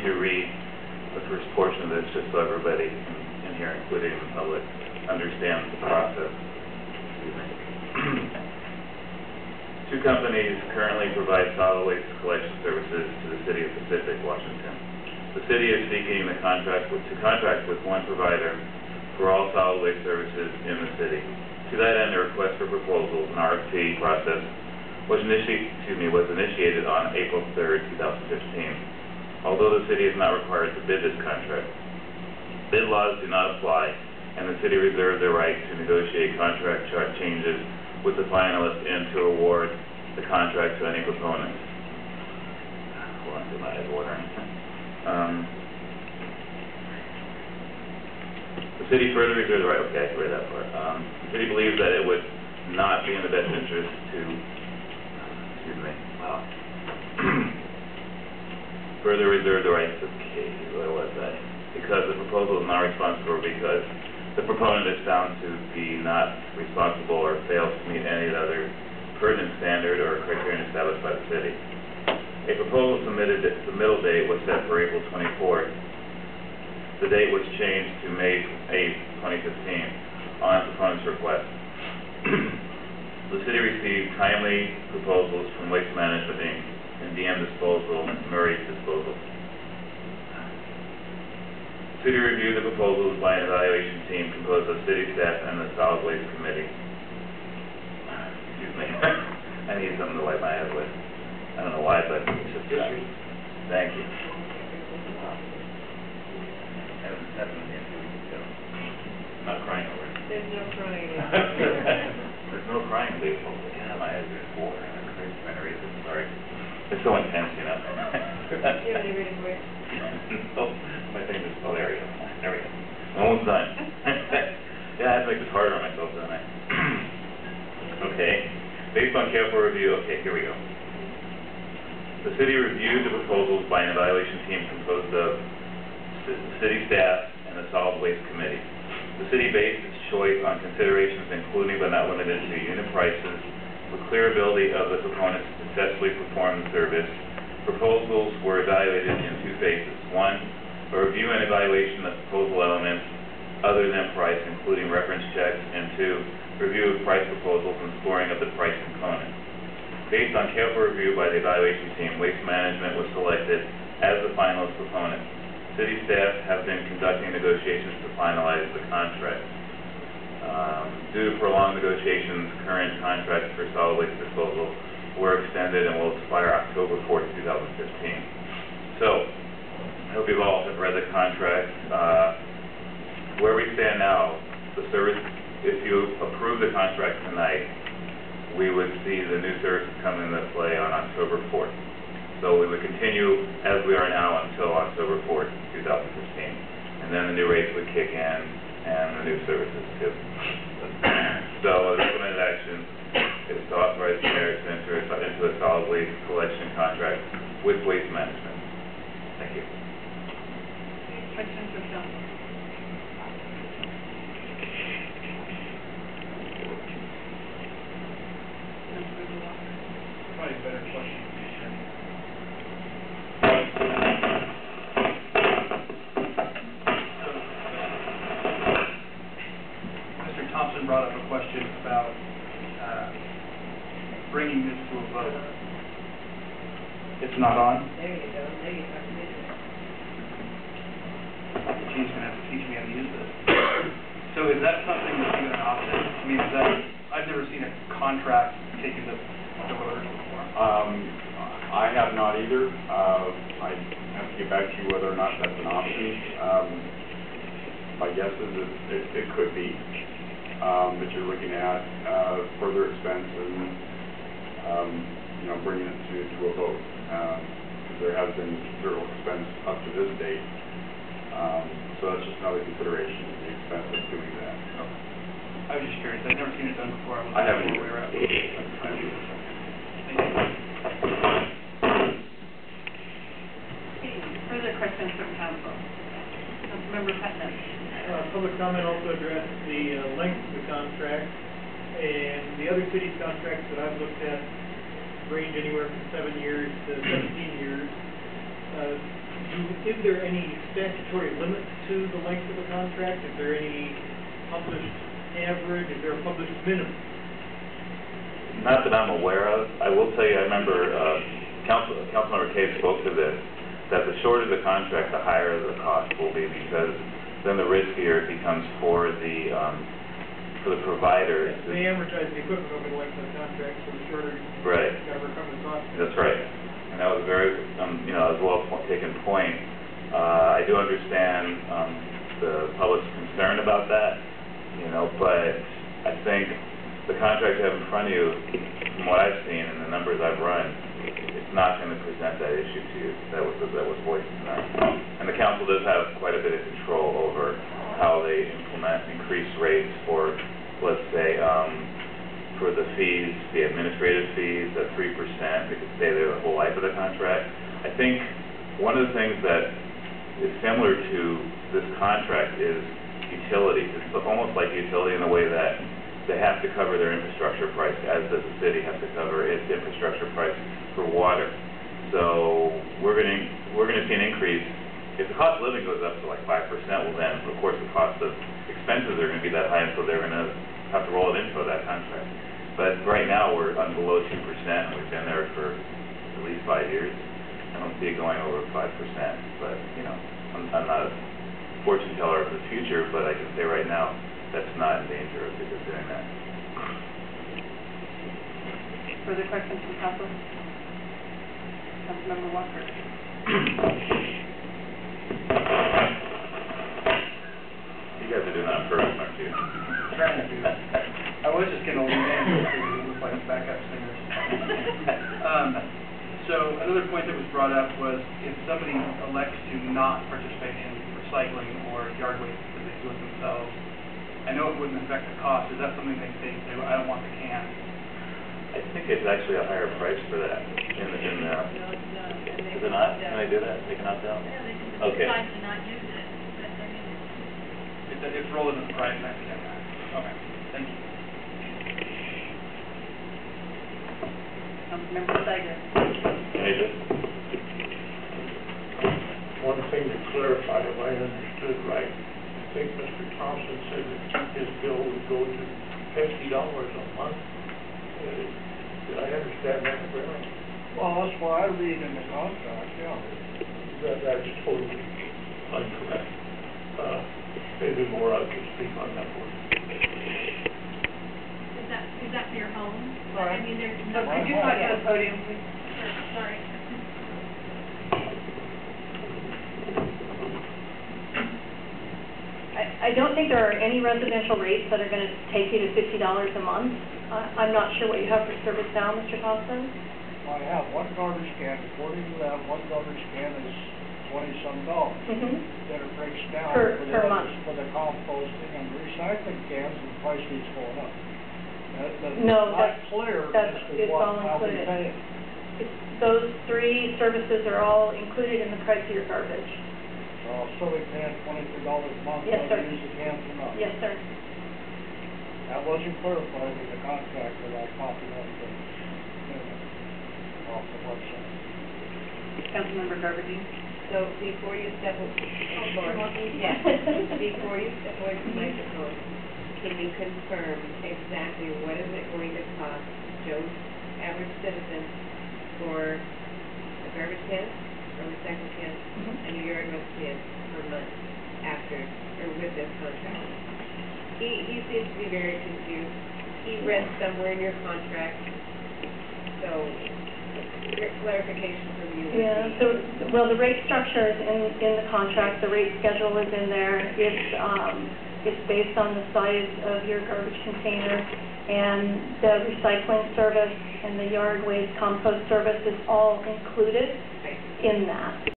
to read the first portion of this just so everybody in here, including the public, understands the process. Excuse me. Two companies currently provide solid waste collection services to the City of Pacific, Washington. The city is seeking to contract with one provider for all solid waste services in the city. To that end, a request for proposals, an RFP process, was initiated on April 3rd, 2015. Although the city is not required to bid this contract, bid laws do not apply, and the city reserves their right to negotiate contract chart changes with the finalist and to award the contract to any proponents. Hold on, get my eyes watering. The city further reserves the right, okay, I read that part. The city believes that it would not be in the best interest to, further reserve the right to, what was that? Because the proposal is not responsible, because the proponent is found to be not responsible or fails to meet any other pertinent standard or criterion established by the city. A proposal submitted, the middle date was set for April 24th. The date was changed to May 8th, 2015 on a proponent's request. The city received timely proposals from Waste Management, Inc., and DM Disposal, Murray's Disposal. The city reviewed the proposals by an evaluation team composed of city staff and the Solid Waste Committee. Excuse me. I need something to wipe my eyes with. I don't know why, but it's just that. Thank you. I'm not crying over it. There's no crying. There's no crying, please. Yeah, my eyes are water. I'm crazy trying to read this. Sorry. It's so intense, you know. Do you have any reading for you? No, my thing is, oh, there we go. There we go. Almost done. Yeah, I have to make this harder on myself, don't I? Okay. Based on careful review, okay, here we go. The city reviewed the proposals by an evaluation team composed of city staff and the Solid Waste Committee. The city based its choice on considerations including but not limited to unit prices, the clear ability of the proponents to successfully perform the service. Proposals were evaluated in two phases. One, a review and evaluation of proposal elements other than price, including reference checks, and two, review of price proposals and scoring of the price component. Based on careful review by the evaluation team, Waste Management was selected as the finalist proponent. City staff have been conducting negotiations to finalize the contract. Due to prolonged negotiations, current contracts for solid waste disposal were extended and will expire October 4th, 2015. So, I hope you've all have read the contract. Where we stand now, the service, if you approve the contract tonight, we would see the new services come into play on October 4th. So we would continue as we are now until October 4th, 2015. And then the new rates would kick in and the new services too. So the recommended action is to authorize the mayor to enter into a solid waste collection contract with Waste Management. Thank you. Questions for council? Probably a better question. Mr. Thompson brought up a question about bringing this to a vote. It's not on? There you go. There you have to do it. She's going to have to teach me how to use this. So is that something that's even an option? I mean, is that, I've never seen a contract taken to voters before. I have not either. I have to get back to you whether or not that's an option. My guess is it could be, but you're looking at further expense and bringing it to a vote. Because there has been zero expense up to this date. So that's just another consideration, the expense of doing that. Okay. I was just curious. I've never seen it done before. I haven't either. either. Thank you. Further questions from council? Councilmember Putnam. Public comment also addressed the length of the contract, and the other cities' contracts that I've looked at range anywhere from 7 years to 17 years. is there any statutory limit to the length of the contract? Is there any published average? Is there a published minimum? Not that I'm aware of. I will tell you, I remember Councilmember Cave spoke to this, that the shorter the contract, the higher the cost will be, because then the riskier it becomes for the provider. They amortize the equipment over the length of the contract, so the shorter Right. you gotta recover the cost. That's right. And that was very, as well taken point. I do understand the public's concern about that, but I think the contract you have in front of you, from what I've seen and the numbers I've run, it's not going to present that issue to you that was voiced tonight. And the council does have quite a bit of control over how they implement increased rates for, let's say, for the fees, the administrative fees, at 3%, they could stay there the whole life of the contract. I think one of the things that is similar to this contract is utilities. It's almost like utility in the way that they have to cover their infrastructure price, as does the city have to cover its infrastructure price for water. So we're going to see an increase. If the cost of living goes up to like 5%, well then, of course, the cost of expenses are going to be that high, and so they're going to have to roll it into that contract. But right now, we're below 2%, and we've been there for at least 5 years. I don't see it going over 5%, but, I'm not a fortune teller of the future, but I can say right now, that's not in danger of doing that. Further questions from council? Councilmember Walker. You guys are doing that on purpose, aren't you? Trying to. I was just going to leave in because we look like backup singers. So another point that was brought up was if somebody elects to not participate in recycling or yard waste because they do it themselves, I know it wouldn't affect the cost. Is that something they say, I don't want the can? I think it's actually a higher price for that in the. No, it's not. And they Is it not? Can they do that? They can opt out? Yeah, they can Okay. decide to not use it, but I mean, It's rolled into the price, and I understand that. Okay, thank you. Councilmember Steiger. One thing to clarify, if I understood right, I think Mr. Thompson said that his bill would go to $50 a month. Did I understand that correctly? Well, that's what I read in the contract, yeah. That's totally incorrect. Maybe more I could speak on that one. Is that for your home? Right. I mean, there's So could you talk to the podium, please? sorry. I don't think there are any residential rates that are going to take you to $50 a month. I'm not sure what you have for service now, Mr. Thompson. I have one garbage can, according to that, one garbage can is $20-some. Then it breaks down Per month. For the composting and recycling cans, and the price keeps going up. No, Not clear as to it's what all I'll be included. paying. Those three services are all included in the price of your garbage. So I'll still be paying $23 a month Yes, to sir. use the cans or not. Yes, sir. That wasn't clarified in the contract that I copied off the website. Councilmember Garberdine. So before you step before you step away from the microphone, can you confirm exactly what is it going to cost Joe's average citizen for a garbage can, or recycle can, and a yard waste can per month after, or with this contract? He seems to be very confused. He read somewhere in your contract, so your clarification from you would Yeah, be. so, well, the rate structure is in the contract, the rate schedule is in there. It's based on the size of your garbage container, and the recycling service and the yard waste compost service is all included in that.